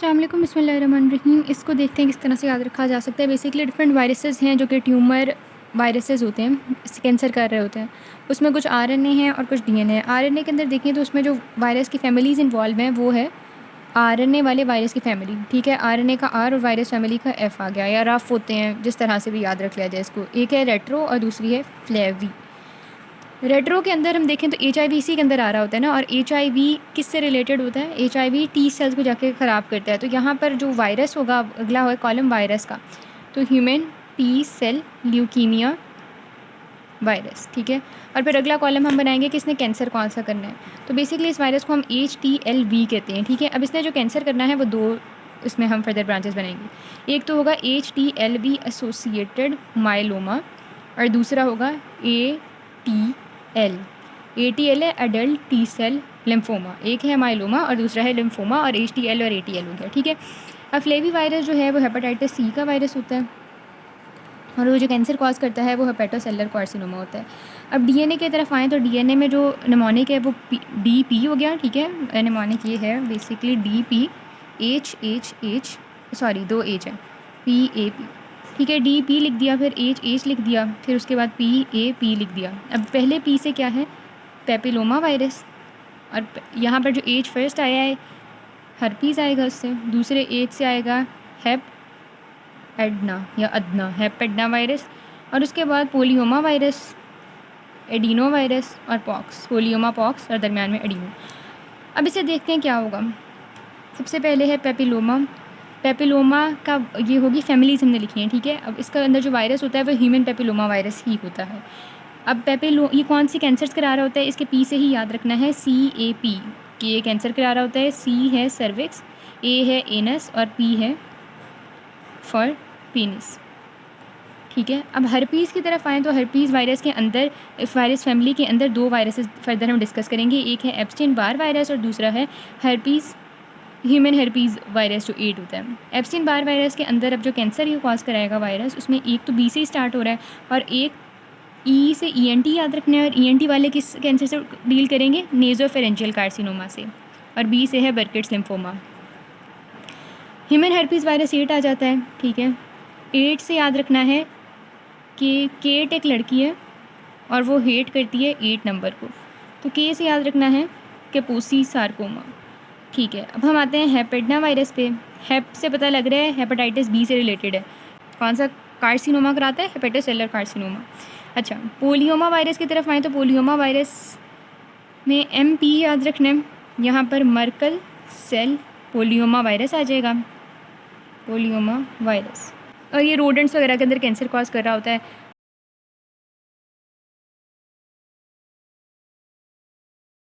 अस्सलाम वालेकुम, बिस्मिल्लाहिर्रहमानिर्रहीम। इसको देखते हैं किस तरह से याद रखा जा सकता है। बेसिकली डिफरेंट वायरसेस हैं जो कि ट्यूमर वायरसेस होते हैं, कैंसर कर रहे होते हैं। उसमें कुछ आरएनए हैं और कुछ डीएनए है। आरएनए के अंदर देखें तो उसमें जो वायरस की फैमिलीज़ इन्वॉल्व हैं वो है आरएनए वाले वायरस की फैमिली। ठीक है, आरएनए का आर और वायरस फैमिली का एफ आ गया, या रफ होते हैं, जिस तरह से भी याद रख लिया जाए इसको। एक है रेट्रो और दूसरी है फ्लेवी। रेट्रो के अंदर हम देखें तो HIV इसी के अंदर आ रहा होता है ना, और HIV किससे रिलेटेड होता है? HIV टी सेल्स को जाके ख़राब करता है। तो यहाँ पर जो वायरस होगा, अगला होगा कॉलम वायरस का, तो human T cell leukaemia virus. ठीक है, और फिर अगला कॉलम हम बनाएंगे कि इसने कैंसर कौन सा करना है। तो बेसिकली इस वायरस को हम HTLV कहते हैं। ठीक है, अब इसने जो कैंसर करना है वो दो इसमें हम फर्दर ब्रांचेस बनाएंगे। एक तो होगा HTLV एसोसिएटेड माइलोमा और दूसरा होगा ATL है एडल्ट टी सेल लिम्फोमा। एक है माइलोमा और दूसरा है लिम्फोमा, और HTL और ATL हो गया। ठीक है, अब फ्लेवी वायरस जो है वो हेपेटाइटिस C का वायरस होता है, और वो जो कैंसर कॉज करता है वो हेपेटोसेलुलर कार्सिनोमा होता है। अब DNA की तरफ आएँ तो DNA में जो निमोनिक है वो DP हो गया। ठीक है, निमोनिक ये है basically DP H sorry 2 H है PAP। ठीक है, DP लिख दिया, फिर H लिख दिया, फिर उसके बाद PAP लिख दिया। अब पहले P से क्या है? पेपिलोमा वायरस, और यहाँ पर जो H फर्स्ट आया है हर्पीज़ आएगा उससे। दूसरे H से आएगा हेप एडना या अदना, हेपेडना वायरस, और उसके बाद पोलियोमा वायरस, एडिनो वायरस और पॉक्स, पोलियोमा पॉक्स और दरमियान में एडिनो। अब इसे देखते हैं क्या होगा। सबसे पहले है पेपिलोमा। पेपिलोमा का ये होगी फैमिलीज हमने लिखी है। ठीक है, अब इसका अंदर जो वायरस होता है वो ह्यूमन पेपिलोमा वायरस ही होता है। अब ये कौन सी कैंसर्स करा रहा होता है? इसके पी से ही याद रखना है, CAP कि ये कैंसर करा रहा होता है। C है सर्विक्स, A है एनस और P है फॉर पेनिस। ठीक है, अब हर्पीज़ की तरफ आएँ तो हर्पीज़ वायरस के अंदर, इस वायरस फैमिली के अंदर दो वायरसेस फर्दर हम डिस्कस करेंगे। एक है एप्स्टीन बार वायरस और दूसरा है हर्पीज़ ह्यूमन हर्पीज़ वायरस जो 8 होता है। एप्स्टीन बार वायरस के अंदर अब जो कैंसर ये कॉज कराएगा वायरस, उसमें एक तो B से स्टार्ट हो रहा है और एक E से ENT याद रखना है। और ENT वाले किस कैंसर से डील करेंगे? नेज़ोफेरेंजियल कार्सिनोमा से, और B से है बर्किट्स लिम्फोमा। ह्यूमन हर्पीज़ वायरस 8 आ जाता है। ठीक है, 8 से याद रखना है कि केट एक लड़की है और वो हेट करती है 8 नंबर को, तो K से याद रखना है कैपोसी सार्कोमा। ठीक है, अब हम आते हैं हेपेडना वायरस पे। हेप से पता लग रहा है हेपेटाइटिस B से रिलेटेड है। कौन सा कार्सिनोमा कराता है? Hepatocellular carcinoma. अच्छा, पोलियोमा वायरस की तरफ आएँ तो पोलियोमा वायरस में MP याद रखना है। यहाँ पर मर्कल सेल पोलियोमा वायरस आ जाएगा, पोलियोमा वायरस। और ये रोडेंट्स वगैरह के अंदर कैंसर कॉज कर रहा होता है।